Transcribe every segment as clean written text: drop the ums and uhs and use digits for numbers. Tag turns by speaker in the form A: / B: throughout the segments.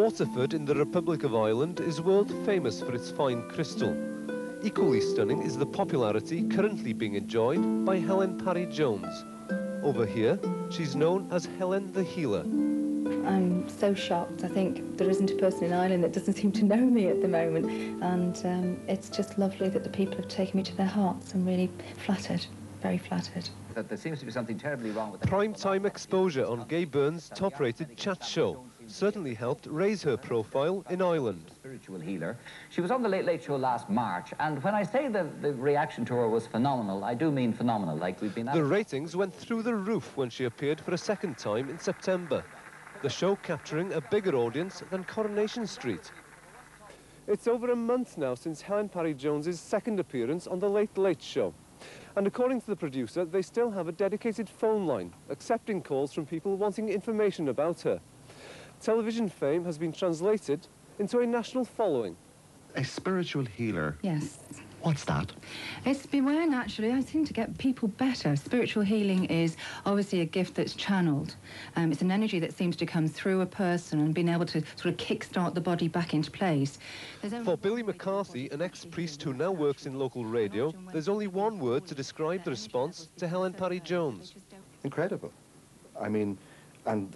A: Waterford in the Republic of Ireland is world famous for its fine crystal. Equally stunning is the popularity currently being enjoyed by Helen Parry-Jones. Over here, she's known as Helen the Healer.
B: I'm so shocked. I think there isn't a person in Ireland that doesn't seem to know me at the moment. And it's just lovely that the people have taken me to their hearts. I'm really flattered, very flattered.
C: That there seems to be something terribly wrong with the
A: Prime-time exposure on Byrne's top-rated chat show certainly helped raise her profile in Ireland.
C: Spiritual healer. She was on the Late Late Show last March, and when I say the reaction to her was phenomenal, I do mean phenomenal. Like we've been.
A: The ratings went through the roof when she appeared for a second time in September. The show capturing a bigger audience than Coronation Street. It's over a month now since Helen Parry-Jones's second appearance on the Late Late Show. And according to the producer, they still have a dedicated phone line, accepting calls from people wanting information about her. Television fame has been translated into a national following.
D: A spiritual healer?
B: Yes.
D: What's that?
B: It's beware, naturally. I think to get people better. Spiritual healing is obviously a gift that's channeled. It's an energy that seems to come through a person and being able to sort of kick-start the body back into place.
A: For Billy McCarthy, an ex-priest who now works in local radio, there's only one word to describe the response to Helen Parry-Jones.
E: Incredible. I mean, and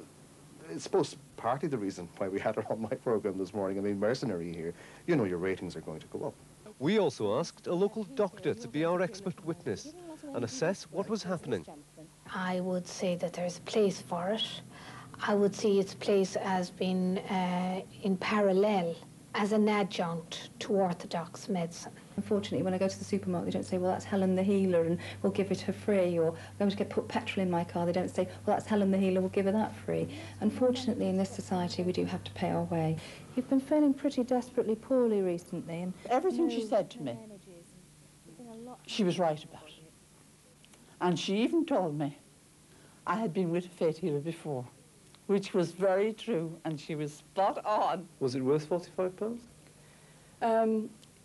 E: it's supposed to be partly the reason why we had her on my program this morning. I mean, mercenary here. You know your ratings are going to go up.
A: We also asked a local doctor to be our expert witness and assess what was happening.
F: I would say that there's a place for it. I would see its place as being in parallel, as an adjunct to orthodox medicine.
B: Unfortunately, when I go to the supermarket, they don't say, well, that's Helen the Healer and we'll give it her free, or I'm going to put petrol in my car. They don't say, well, that's Helen the Healer, we'll give her that free. Unfortunately, in this society, we do have to pay our way. You've been feeling pretty desperately poorly recently. And
G: everything she said to me, she was right about. And she even told me I had been with a faith healer before, which was very true, and she was spot on.
A: Was it worth £45?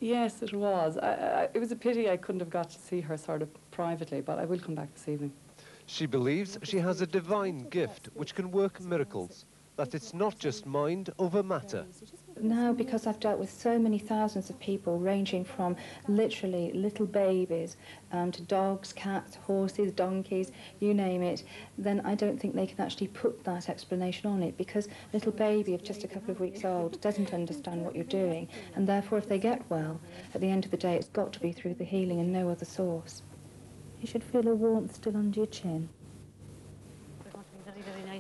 H: Yes, it was. It was a pity I couldn't have got to see her sort of privately, but I will come back this evening.
A: She believes she has a divine gift which can work miracles, that it's not just mind over matter.
B: Now, because I've dealt with so many thousands of people, ranging from literally little babies to dogs, cats, horses, donkeys, you name it, then I don't think they can actually put that explanation on it, because a little baby of just a couple of weeks old doesn't understand what you're doing, and therefore if they get well, at the end of the day it's got to be through the healing and no other source. You should feel a warmth still under your chin.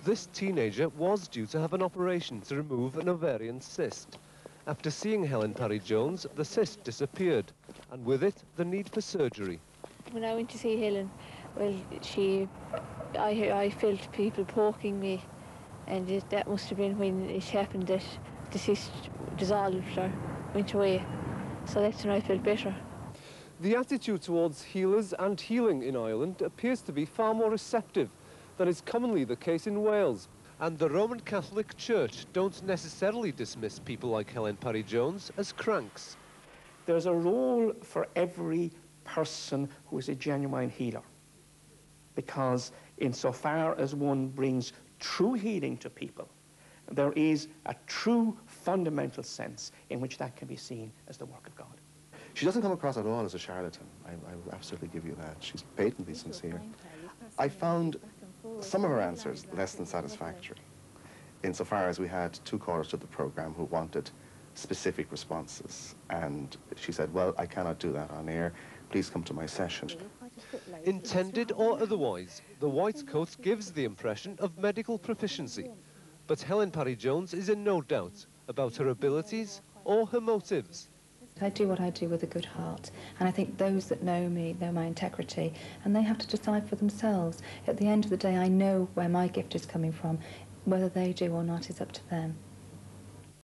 A: This teenager was due to have an operation to remove an ovarian cyst. After seeing Helen Parry-Jones, the cyst disappeared, and with it, the need for surgery.
I: When I went to see Helen, well, I felt people poking me, and that must have been when it happened that the cyst dissolved or went away. So that's when I felt better.
A: The attitude towards healers and healing in Ireland appears to be far more receptive than is commonly the case in Wales. And the Roman Catholic Church don't necessarily dismiss people like Helen Parry-Jones as cranks.
J: There's a role for every person who is a genuine healer, because insofar as one brings true healing to people, there is a true fundamental sense in which that can be seen as the work of God.
E: She doesn't come across at all as a charlatan. I will absolutely give you that. She's patently sincere. I found some of her answers less than satisfactory, insofar as we had two callers to the program who wanted specific responses, and she said, well, I cannot do that on air, please come to my session.
A: Intended or otherwise, the white coat gives the impression of medical proficiency, but Helen Parry-Jones is in no doubt about her abilities or her motives.
B: I do what I do with a good heart, and I think those that know me know my integrity, and they have to decide for themselves. At the end of the day, I know where my gift is coming from. Whether they do or not is up to them.